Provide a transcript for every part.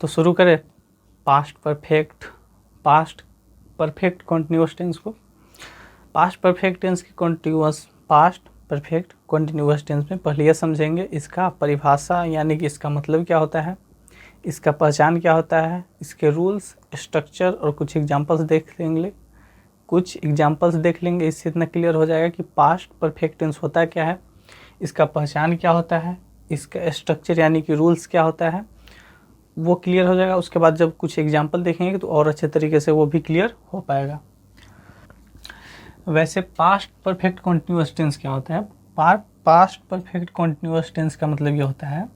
तो शुरू करें पास्ट परफेक्ट कॉन्टिन्यूअस टेंस को। पास्ट परफेक्ट टेंस की पास्ट परफेक्ट कॉन्टिन्यूअस टेंस में पहले यह समझेंगे इसका परिभाषा, यानी कि इसका मतलब क्या होता है, इसका पहचान क्या होता है, इसके रूल्स, स्ट्रक्चर और कुछ एग्जांपल्स देख लेंगे। इससे इतना क्लियर हो जाएगा कि पास्ट परफेक्ट टेंस होता क्या है, इसका पहचान क्या होता है, इसका स्ट्रक्चर यानी कि रूल्स क्या होता है, वो क्लियर हो जाएगा। उसके बाद जब कुछ एग्जांपल देखेंगे तो और अच्छे तरीके से वो भी क्लियर हो पाएगा। वैसे पास्ट परफेक्ट कॉन्टिन्यूअस टेंस क्या होता है? पास्ट परफेक्ट कॉन्टिन्यूअस टेंस का मतलब ये होता है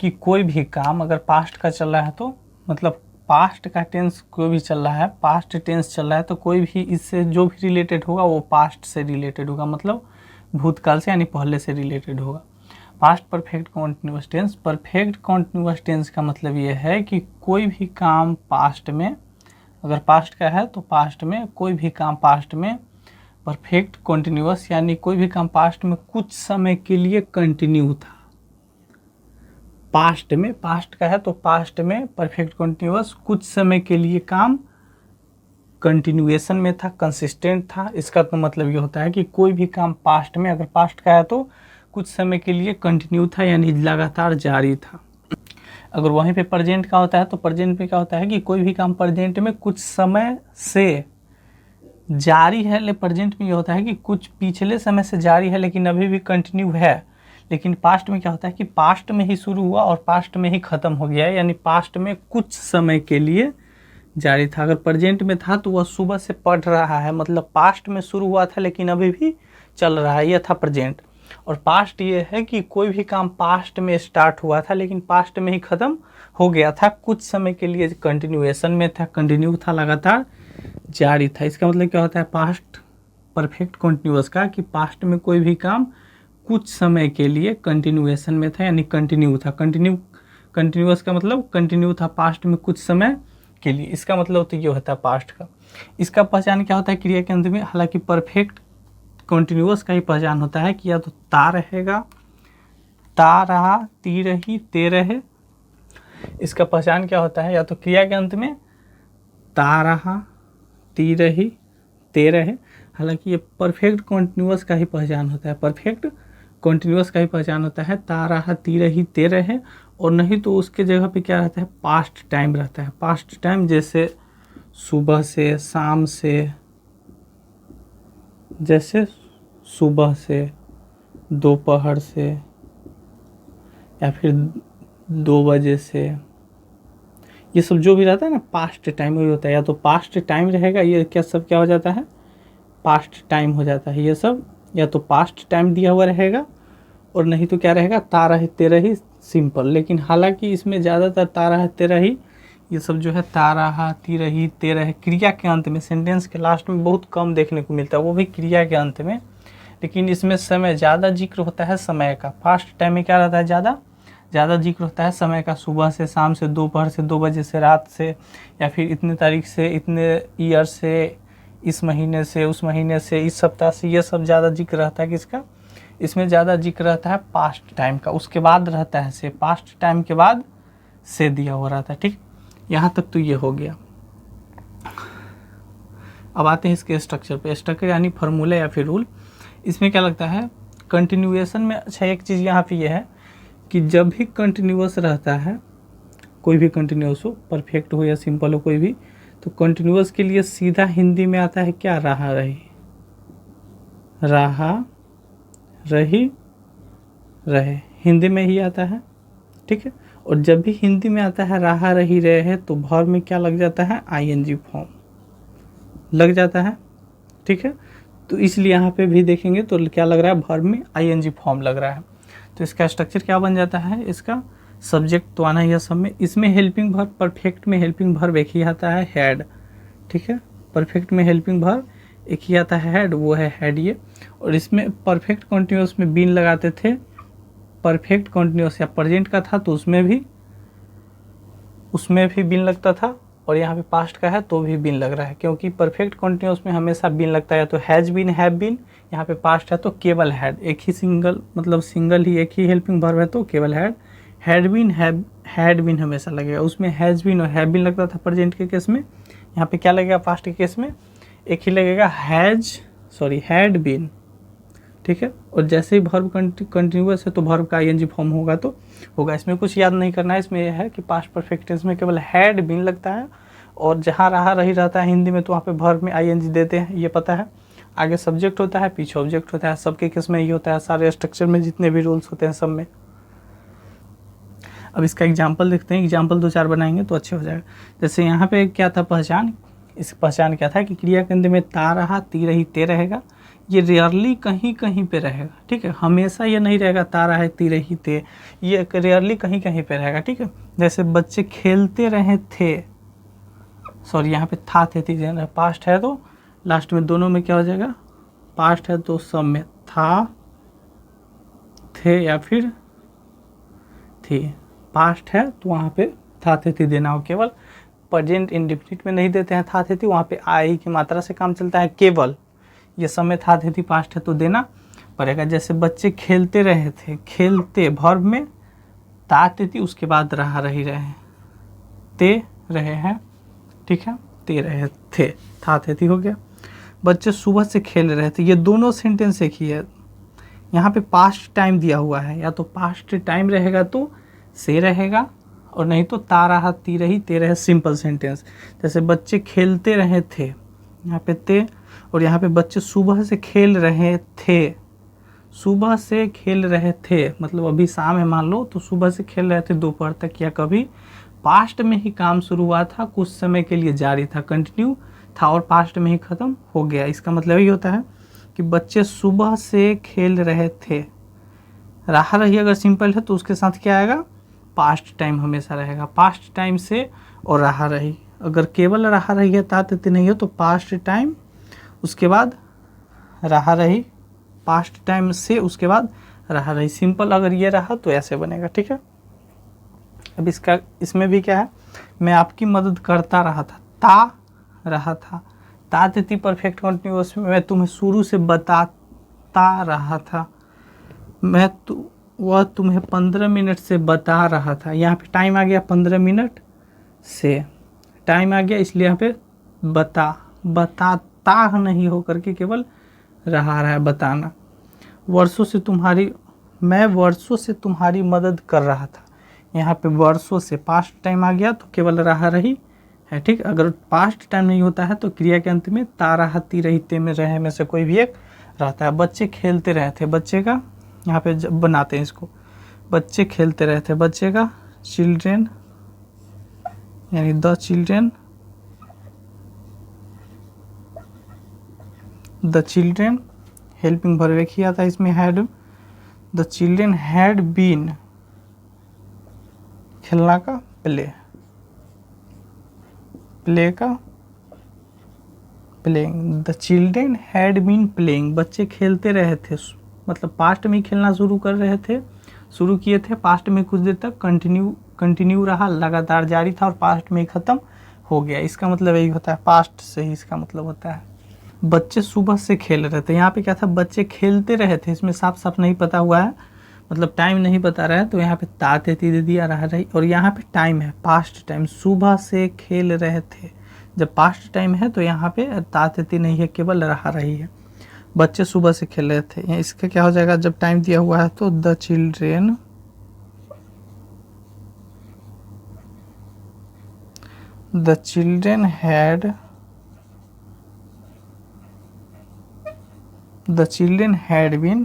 कि कोई भी काम अगर पास्ट का चल रहा है तो मतलब पास्ट का टेंस कोई भी चल रहा है, पास्ट टेंस चल रहा है तो कोई भी इससे जो भी रिलेटेड होगा वो पास्ट से रिलेटेड होगा, मतलब भूतकाल से यानी पहले से रिलेटेड होगा। Past perfect continuous tense, perfect continuous tense का मतलब ये है कि कोई भी काम पास्ट में, अगर पास्ट का है तो पास्ट में कोई भी काम पास्ट में परफेक्ट कॉन्टिन्यूअस, यानी कोई भी काम पास्ट में कुछ समय के लिए कंटिन्यू था। पास्ट में, पास्ट का है तो पास्ट में परफेक्ट कॉन्टिन्यूअस कुछ समय के लिए काम कंटिन्यूएशन में था, कंसिस्टेंट था। इसका तो मतलब ये होता है कि कोई भी काम पास्ट में, अगर पास्ट का है तो कुछ समय के लिए कंटिन्यू था यानी लगातार जारी था। अगर वहीं पे प्रेजेंट का होता है तो प्रेजेंट में क्या होता है कि कोई भी काम प्रेजेंट में कुछ समय से जारी है, लेकिन प्रेजेंट में ये होता है कि कुछ पिछले समय से जारी है लेकिन अभी भी कंटिन्यू है। लेकिन पास्ट में क्या होता है कि पास्ट में ही शुरू हुआ और पास्ट में ही ख़त्म हो गया है, यानी पास्ट में कुछ समय के लिए जारी था। अगर प्रेजेंट में था तो वह सुबह से पढ़ रहा है, मतलब पास्ट में शुरू हुआ था लेकिन अभी भी चल रहा है, यह था प्रेजेंट। और पास्ट ये है कि कोई भी काम पास्ट में स्टार्ट हुआ था लेकिन पास्ट में ही ख़त्म हो गया था, कुछ समय के लिए कंटिन्यूएशन में था, कंटिन्यू था, लगातार जारी था। इसका मतलब क्या होता है पास्ट परफेक्ट कॉन्टिन्यूअस का, कि पास्ट में कोई भी काम कुछ समय के लिए कंटिन्यूएशन में था यानी कंटिन्यू था। कंटिन्यूअस का मतलब कंटिन्यू था पास्ट में कुछ समय के लिए। इसका मतलब तो ये होता है पास्ट का। इसका पहचान क्या होता है क्रिया के अंत में? हालांकि परफेक्ट कॉन्टिन्यूअस का ही पहचान होता है कि या तो ता रहेगा, ता रहा, ती रही, ते रहे। इसका पहचान क्या होता है? या तो क्रिया के अंत में ता रहा, ती रही, ते रहे। हालांकि ये परफेक्ट कॉन्टिन्यूअस का ही पहचान होता है, परफेक्ट कॉन्टिन्यूअस का ही पहचान होता है, ता रहा, ती रही, ते रहे। और नहीं तो उसके जगह पे क्या रहता है? पास्ट टाइम रहता है। पास्ट टाइम जैसे सुबह से, शाम से, जैसे सुबह से, दोपहर से, या फिर 2 बजे से, ये सब जो भी रहता है ना पास्ट टाइम वही होता है। या तो पास्ट टाइम रहेगा, ये क्या सब क्या हो जाता है? पास्ट टाइम हो जाता है ये सब। या तो पास्ट टाइम दिया हुआ रहेगा और नहीं तो क्या रहेगा? ता रही, ते रही, सिंपल। लेकिन हालांकि इसमें ज़्यादातर ता रहा, ते रही, ये सब जो है ता रहा, ती रही, ते रहे क्रिया के अंत में, सेंटेंस के लास्ट में बहुत कम देखने को मिलता है, वो भी क्रिया के अंत में। लेकिन इसमें समय ज़्यादा जिक्र होता है समय का। फास्ट टाइम में क्या रहता है? ज़्यादा जिक्र होता है समय का, सुबह से, शाम से, दोपहर से, 2 बजे से, रात से, या फिर इतने तारीख से, इतने ईयर से, इस महीने से, उस महीने से, इस सप्ताह से, ये सब ज़्यादा जिक्र रहता है किसका? इसमें ज़्यादा जिक्र रहता है पास्ट टाइम का। उसके बाद रहता है से, पास्ट टाइम के बाद से दिया हुआ रहता है। ठीक, यहाँ तक तो ये हो गया। अब आते हैं इसके स्ट्रक्चर पे। स्ट्रक्चर यानी फार्मूला या फिर रूल। इसमें क्या लगता है कंटिन्यूएशन में? अच्छा, एक चीज़ यहाँ पे ये है कि जब भी कंटिन्यूअस रहता है, कोई भी कंटिन्यूअस हो, परफेक्ट हो या सिंपल हो कोई भी, तो कंटिन्यूअस के लिए सीधा हिंदी में आता है क्या? रहा रही, रहा रही, रहे, हिंदी में ही आता है। ठीक है, और जब भी हिंदी में आता है रहा रही रहे तो वर्ब में क्या लग जाता है? आईएनजी फॉर्म लग जाता है। ठीक है, तो इसलिए यहाँ पे भी देखेंगे तो क्या लग रहा है? वर्ब में आईएनजी फॉर्म लग रहा है। तो इसका स्ट्रक्चर क्या बन जाता है? इसका सब्जेक्ट तो आना ही है सब में। इसमें हेल्पिंग वर्ब, परफेक्ट में हेल्पिंग वर्ब एक ही आता है, हैड। ठीक है, परफेक्ट में हेल्पिंग वर्ब एक ही आता है, हैड, वो है हैड ये। और इसमें परफेक्ट कॉन्टिन्यूअस में बीन लगाते थे। परफेक्ट कॉन्टिन्यूअस या प्रेजेंट का था तो उसमें भी बीन लगता था, और यहाँ पे पास्ट का है तो भी बीन लग रहा है, क्योंकि परफेक्ट कॉन्टिन्यूअस में हमेशा बीन लगता है, तो हैज बीन, हैव बीन। यहाँ पे पास्ट है तो केवल हैड, एक ही सिंगल, मतलब सिंगल ही एक ही हेल्पिंग वर्ब है तो केवल हैड बीन हमेशा लगेगा, उसमें हैज़ बीन और हैव बीन लगता था प्रेजेंट के केस में। यहाँ पे क्या लगेगा पास्ट के केस में, एक ही लगेगा हैड बीन, ठीक है। और जैसे ही वर्ब कंटिन्यूअस है तो वर्ब का आईएनजी फॉर्म होगा तो होगा। इसमें कुछ याद नहीं करना है, इसमें यह है कि पास्ट परफेक्ट टेंस में केवल हैड बीन लगता है, और जहाँ रहा रही रहता है हिंदी में तो वहाँ पे वर्ब में आईएनजी देते हैं, ये पता है। आगे सब्जेक्ट होता है, पीछे ऑब्जेक्ट होता है, सबके केस में ये होता है, सारे स्ट्रक्चर में जितने भी रूल्स होते हैं सब में। अब इसका एग्जाम्पल देखते हैं, एग्जाम्पल 2-4 बनाएंगे तो अच्छे हो जाएगा। जैसे यहाँ पे क्या था पहचान, इस पहचान क्या था कि क्रिया के अंत में ता रहा, ती रही, ते रहेगा। ये रेयरली कहीं कहीं पे रहेगा, ठीक है, हमेशा ये नहीं रहेगा ता रहा है, ती रही, ते, ये रेयरली कहीं कहीं पे रहेगा, ठीक है। जैसे बच्चे खेलते रहे थे, सॉरी यहाँ पे था थे थी पास्ट है तो लास्ट में दोनों में क्या हो जाएगा, पास्ट है तो सब में था, थे या फिर थी। पास्ट है तो वहाँ पे था थे थी देना हो, केवल प्रेजेंट इंडेफिनिट में नहीं देते हैं था थे थी, वहाँ पे आई की मात्रा से काम चलता है केवल। ये सब में था थे थी पास्ट है तो देना पड़ेगा। जैसे बच्चे खेलते रहे थे, खेलते वर्ब में ता थे थी, उसके बाद रहा रही रहे, ते रहे हैं, ठीक है, ते रहे थे, था थे थी हो गया। बच्चे सुबह से खेल रहे थे, ये दोनों सेंटेंस एक ही है। यहाँ पे पास्ट टाइम दिया हुआ है, या तो पास्ट टाइम रहेगा तो से रहेगा, और नहीं तो ता रहा, ती रही, ते रहे, सिंपल सेंटेंस। जैसे बच्चे खेलते रहे थे, यहाँ पे ते, और यहाँ पे बच्चे सुबह से खेल रहे थे, सुबह से खेल रहे थे मतलब अभी शाम है मान लो, तो सुबह से खेल रहे थे दोपहर तक, या कभी पास्ट में ही काम शुरू हुआ था, कुछ समय के लिए जारी था, कंटिन्यू था और पास्ट में ही ख़त्म हो गया। इसका मतलब ये होता है कि बच्चे सुबह से खेल रहे थे। रहा रही अगर सिंपल है तो उसके साथ क्या आएगा, पास्ट टाइम हमेशा रहेगा, पास्ट टाइम से और रहा रही। अगर केवल रहा रही है ता ती नहीं हो तो पास्ट टाइम, उसके बाद रहा रही, पास्ट टाइम से उसके बाद रहा रही। सिंपल अगर ये रहा तो ऐसे बनेगा, ठीक है। अब इसमें भी क्या है, मैं आपकी मदद करता रहा था, ता रहा था, ता ती परफेक्ट कंटिन्यूअस में मैं तुम्हें शुरू से बताता रहा था, वह तुम्हें 15 मिनट से बता रहा था। यहाँ पे टाइम आ गया 15 मिनट से, टाइम आ गया इसलिए यहाँ पे बताता नहीं हो करके केवल रहा है बताना। मैं वर्षों से तुम्हारी मदद कर रहा था, यहाँ पे वर्षों से पास्ट टाइम आ गया तो केवल रहा रही है, ठीक। अगर पास्ट टाइम नहीं होता है तो क्रिया के अंत में ता रहा, ती रही, ते में रहे में से कोई भी एक रहता है। बच्चे खेलते रहे थे, बच्चे का यहाँ पे जब बनाते हैं इसको, बच्चे खेलते रहे थे, बच्चे का चिल्ड्रेन यानी द चिल्ड्रेन हेल्पिंग वर्ब एक ही आता है इसमें, had, the children had been, खेलना का प्ले का playing, the children had been playing, बच्चे खेलते रहे थे, मतलब पास्ट में ही खेलना शुरू किए थे, पास्ट में कुछ देर तक कंटिन्यू रहा, लगातार जारी था और पास्ट में ही ख़त्म हो गया। इसका मतलब यही होता है, पास्ट से ही इसका मतलब होता है। बच्चे सुबह से खेल रहे थे, यहाँ पे क्या था, बच्चे खेलते रहे थे, इसमें साफ साफ नहीं पता हुआ है, मतलब टाइम नहीं बता रहा है, तो यहाँ पे ता ती दे दिया रहा रही, और यहाँ पे टाइम है पास्ट टाइम, सुबह से खेल रहे थे। जब पास्ट टाइम है तो यहाँ पे ता ती नहीं है, केवल रहा रही है। बच्चे सुबह से खेल रहे थे, इसका क्या हो जाएगा, जब टाइम दिया हुआ है तो the children had been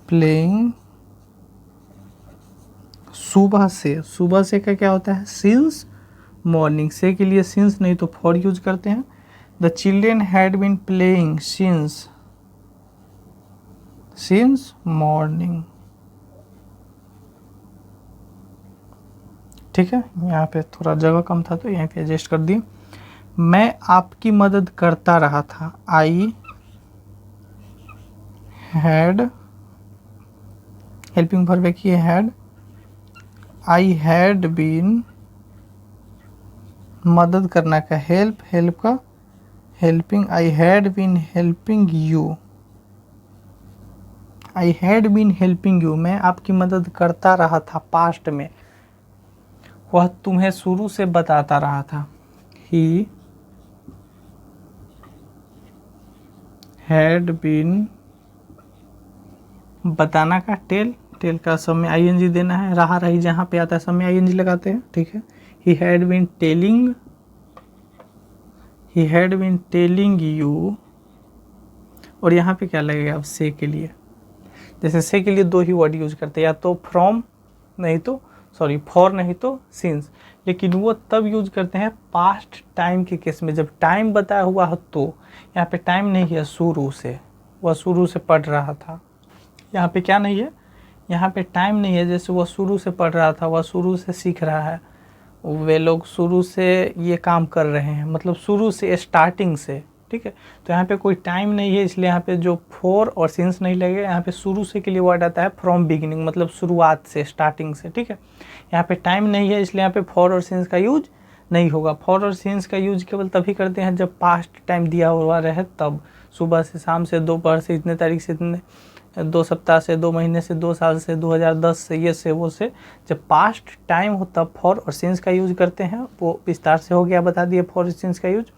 playing, सुबह से का क्या होता है, सिंस मॉर्निंग, से के लिए सिंस नहीं तो फॉर यूज करते हैं। The children had been playing since morning, ठीक है। यहाँ पे थोड़ा जगह कम था तो यहाँ पे एडजस्ट कर दिए। मैं आपकी मदद करता रहा था, आई हैड, हेल्पिंग वर्ब एक ही हैड, आई हैड बीन, मदद करना का हेल्प का helping, I had been helping you, I had been helping you, मैं आपकी मदद करता रहा था पास्ट में, वह तुम्हें शुरू से बताता रहा था। ही हैड बीन, बताना का टेल, टेल का सब में आईएनजी देना है, रहा रही जहाँ पे आता है सब में आईएनजी लगाते हैं, ठीक है। He had been telling, he had been telling you, और यहाँ पे क्या लगेगा अब से के लिए, जैसे से के लिए दो ही वर्ड यूज करते हैं, या तो फ्रॉम नहीं तो सॉरी फॉर नहीं तो सिंस, लेकिन वो तब यूज करते हैं पास्ट टाइम के केस में जब टाइम बताया हुआ हो, तो यहाँ पे टाइम नहीं है, शुरू से, वह शुरू से पढ़ रहा था। यहाँ पे क्या नहीं है, यहाँ पे टाइम नहीं है, जैसे वह शुरू से पढ़ रहा था, वह शुरू से सीख रहा है, वे लोग शुरू से ये काम कर रहे हैं, मतलब शुरू से, स्टार्टिंग से, ठीक है। तो यहाँ पे कोई टाइम नहीं है, इसलिए यहाँ पे जो फॉर और सिंस नहीं लगेगा, यहाँ पे शुरू से के लिए वर्ड आता है फ्रॉम बिगिनिंग, मतलब शुरुआत से, स्टार्टिंग से, ठीक है। यहाँ पे टाइम नहीं है, इसलिए यहाँ पे फॉर और सिंस का यूज नहीं होगा। फॉर और सिंस का यूज केवल तभी करते हैं जब पास्ट टाइम दिया हुआ रहे, तब सुबह से शाम से, दोपहर से, इतने तारीख से इतने, 2 सप्ताह से, 2 महीने से, 2 साल से, 2010 से, ये से वो से, जब पास्ट टाइम हो तब फॉर और सिंस का यूज करते हैं। वो विस्तार से हो गया, बता दिए फॉर और सिंस का यूज,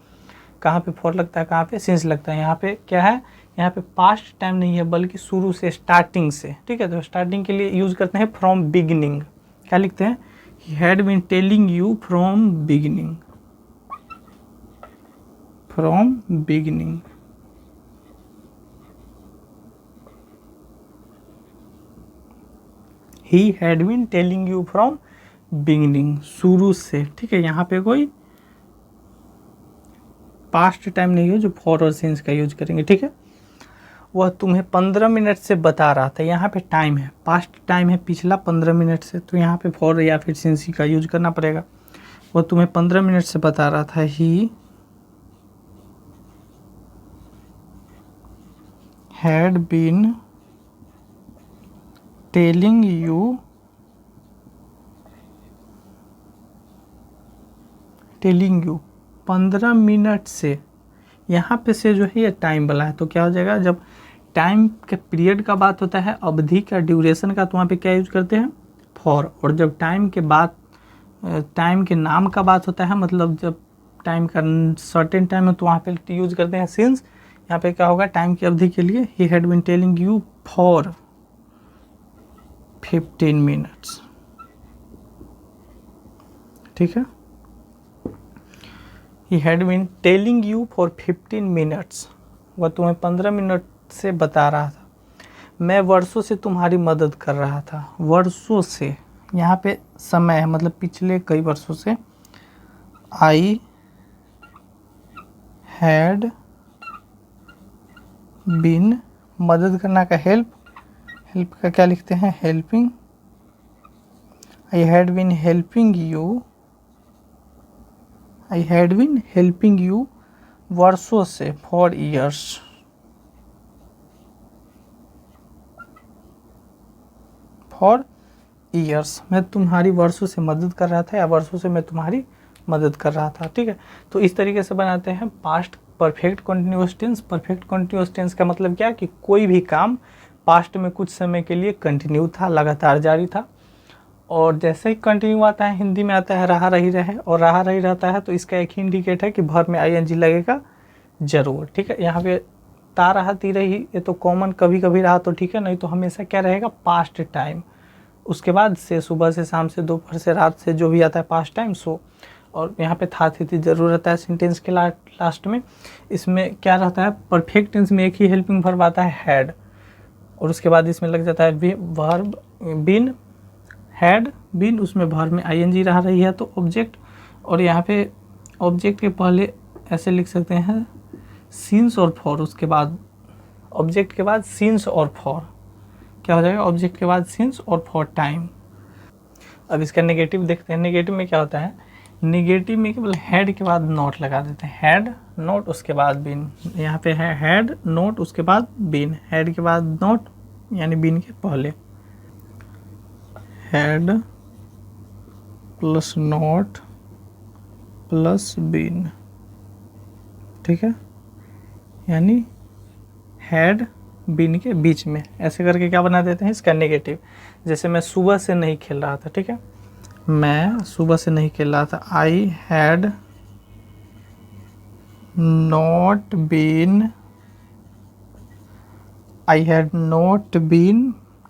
कहाँ पे फॉर लगता है, कहाँ पे सिंस लगता है। यहाँ पे क्या है, यहाँ पे पास्ट टाइम नहीं है बल्कि शुरू से, स्टार्टिंग से, ठीक है। तो स्टार्टिंग के लिए यूज करते हैं फ्रॉम बिगिनिंग, क्या लिखते हैं, he had been telling you from beginning, from beginning. He had been telling you from beginning, शुरू से, ठीक है। यहाँ पे कोई पास्ट टाइम नहीं है जो फॉर और सिंस का यूज करेंगे, ठीक है। वह तुम्हें 15 मिनट से बता रहा था, यहाँ पे टाइम है, पास्ट टाइम है पिछला 15 मिनट से, तो यहाँ पे फॉर या फिर सिंस का यूज करना पड़ेगा। वह तुम्हें 15 मिनट से बता रहा था। He had been telling you, telling you 15 minute से, यहाँ पे से जो है ये टाइम वाला है, तो क्या हो जाएगा, जब टाइम के पीरियड का बात होता है, अवधि का, ड्यूरेशन का, तो वहाँ पे क्या यूज करते हैं, फॉर। और जब टाइम के बाद, टाइम के नाम का बात होता है, मतलब जब टाइम का सर्टेन टाइम है, तो वहाँ पे यूज करते हैं सिंस। यहाँ पे क्या होगा, टाइम की अवधि के लिए, he had been telling you for 15 minutes, ठीक है। He had been telling you for 15 minutes, वह तुम्हें 15 मिनट से बता रहा था। मैं वर्षों से तुम्हारी मदद कर रहा था, वर्षों से, यहाँ पे समय है, मतलब पिछले कई वर्षों से। आई हैड बीन, मदद करना का हेल्प, हेल्प का क्या लिखते हैं, helping. I had been helping you, I had been helping you वर्षों से, फॉर ईयर्स, फॉर ईयर्स, मैं तुम्हारी वर्षों से मदद कर रहा था, या वर्षों से मैं तुम्हारी मदद कर रहा था, ठीक है। तो इस तरीके से बनाते हैं past perfect continuous tense. Perfect continuous tense का मतलब क्या, कि कोई भी काम पास्ट में कुछ समय के लिए कंटिन्यू था, लगातार जारी था, और जैसे ही कंटिन्यू आता है, हिंदी में आता है रहा रही रहे, और रहा रही रहता है, तो इसका एक ही इंडिकेट है कि वर्ब में आईएनजी लगेगा जरूर, ठीक है। यहाँ पे ता रहा, ती रही, ये तो कॉमन, कभी कभी रहा तो ठीक है, नहीं तो हमेशा क्या रहेगा, पास्ट टाइम। उसके बाद से, सुबह से, शाम से, दोपहर से, रात से, जो भी आता है पास्ट टाइम, सो। और यहाँ पे था, थी जरूर रहता है सेंटेंस के लास्ट में। इसमें क्या रहता है, परफेक्ट टेंस में एक ही हेल्पिंग वर्ब आता है, हैड, और उसके बाद इसमें लग जाता है वर्ब बीन, हैड बीन, उसमें वर्ब में आईएनजी रहा रही है तो ऑब्जेक्ट, और यहाँ पे ऑब्जेक्ट के पहले ऐसे लिख सकते हैं सिंस और फॉर, उसके बाद ऑब्जेक्ट के बाद सिंस और फॉर, क्या हो जाएगा, ऑब्जेक्ट के बाद सिंस और फॉर टाइम। अब इसका नेगेटिव देखते हैं, नेगेटिव में क्या होता है, नेगेटिव में केवल हैड के बाद नॉट लगा देते हैं, हैड नॉट उसके बाद बीन, यहाँ पे है हैड नॉट उसके बाद बीन, हैड के बाद नॉट यानी बीन के पहले, had plus not plus been, ठीक है। यानी हैड बीन के बीच में, ऐसे करके क्या बना देते हैं इसका नेगेटिव। जैसे मैं सुबह से नहीं खेल रहा था, ठीक है, मैं सुबह से नहीं खेल रहा था, आई हैड नॉट बीन,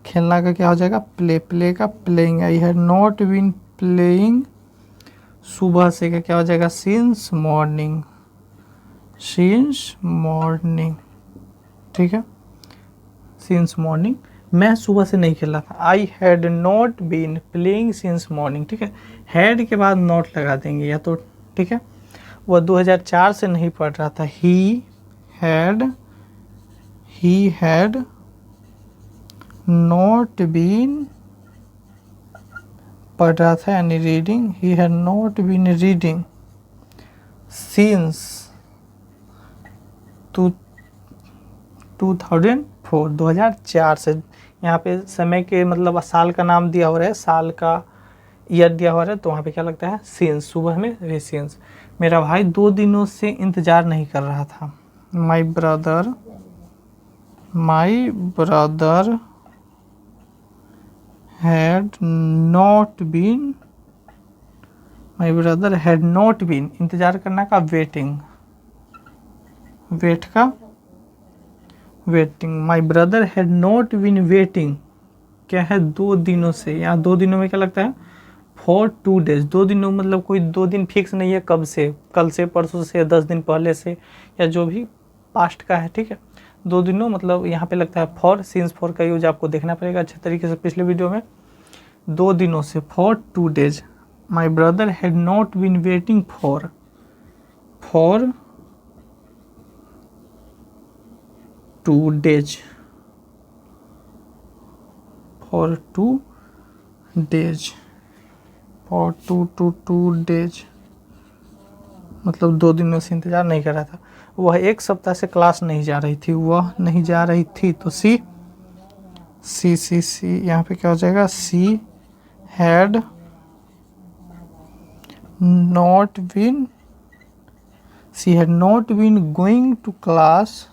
खेलना का क्या हो जाएगा, प्ले का playing, I had not been playing, सुबह से का क्या हो जाएगा, सिंस मॉर्निंग, ठीक है, सिंस मॉर्निंग, मैं सुबह से नहीं खेला था, I had not been playing since morning, ठीक है, हैड के बाद नॉट लगा देंगे या तो, ठीक है, वह 2004 से नहीं पढ़ रहा था, ही हैड नॉट बीन, पढ़ रहा था यानी reading, he had not been reading since 2004 से, यहाँ पे समय के मतलब साल का नाम दिया हो रहा है, साल का ईयर दिया हो रहा है, तो वहाँ पे क्या लगता है, सिंस, सुबह में वे सिंस। मेरा भाई 2 दिनों से इंतज़ार नहीं कर रहा था, my brother had not been, इंतज़ार करना का waiting, my brother had not been waiting, क्या है, 2 दिनों से, यहाँ 2 दिनों में क्या लगता है, फॉर 2 डेज, 2 दिनों मतलब कोई 2 दिन फिक्स नहीं है, कब से, कल से, परसों से, 10 दिन पहले से, या जो भी पास्ट का है, ठीक है, 2 दिनों मतलब यहाँ पे लगता है फॉर, सिंस फॉर का यूज आपको देखना पड़ेगा अच्छे तरीके से पिछले वीडियो में, 2 दिनों से, for 2 days, my brother had not been waiting for 2 days, for 2 days, मतलब 2 दिनों से इंतज़ार नहीं कर रहा था। वह 1 सप्ताह से क्लास नहीं जा रही थी, तो सी यहाँ पे क्या हो जाएगा, she had not been going to class,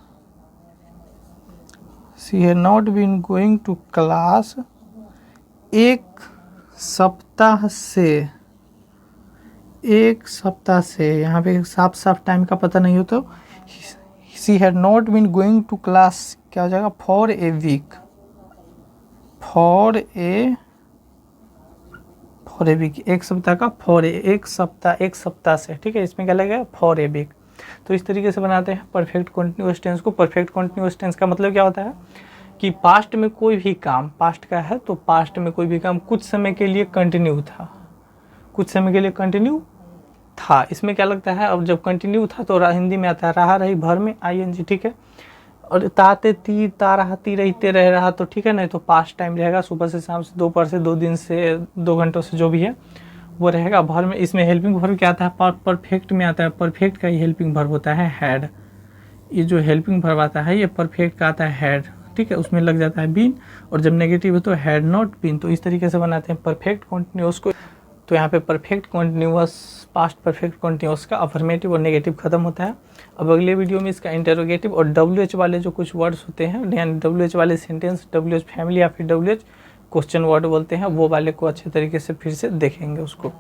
1 सप्ताह से, यहाँ पे साफ टाइम का पता नहीं हो तो she had not been going to class, क्या हो जाएगा, फॉर ए वीक, एक सप्ताह का, एक सप्ताह से, ठीक है, इसमें क्या लगेगा, फॉर ए वीक। तो इस तरीके से बनाते हैं परफेक्ट कंटिन्यूअस टेंस को। परफेक्ट कंटिन्यूअस टेंस का मतलब क्या होता है कि पास्ट में कोई भी काम, पास्ट का है तो पास्ट में कोई भी काम कुछ समय के लिए कंटिन्यू था, इसमें क्या लगता है, अब जब कंटिन्यू था तो हिंदी में आता है रहा रही भर में ING, ठीक है, और ताते ती ताराती रहते रह रहा, तो ठीक है, नहीं तो पास्ट टाइम रहेगा, सुबह से शाम से, दोपहर से, 2 दिन से, 2 घंटों से, जो भी है वो रहेगा भर में। इसमें हेल्पिंग वर्ब क्या आता है, परफेक्ट में आता है, परफेक्ट का ही हेल्पिंग वर्ब होता है हैड, ये जो हेल्पिंग वर्ब आता है ये परफेक्ट का आता है हैड, ठीक है, उसमें लग जाता है बीन, और जब नेगेटिव है तो हैड नॉट बीन। तो इस तरीके से बनाते हैं परफेक्ट कॉन्टिन्यूअस को। तो यहाँ पे perfect continuous, past perfect continuous का अफर्मेटिव और नेगेटिव खत्म होता है। अब अगले वीडियो में इसका इंटरोगेटिव और WH वाले जो कुछ वर्ड्स होते हैं, यानी WH वाले सेंटेंस, WH फैमिली या फिर WH क्वेश्चन वर्ड बोलते हैं, वो वाले को अच्छे तरीके से फिर से देखेंगे उसको।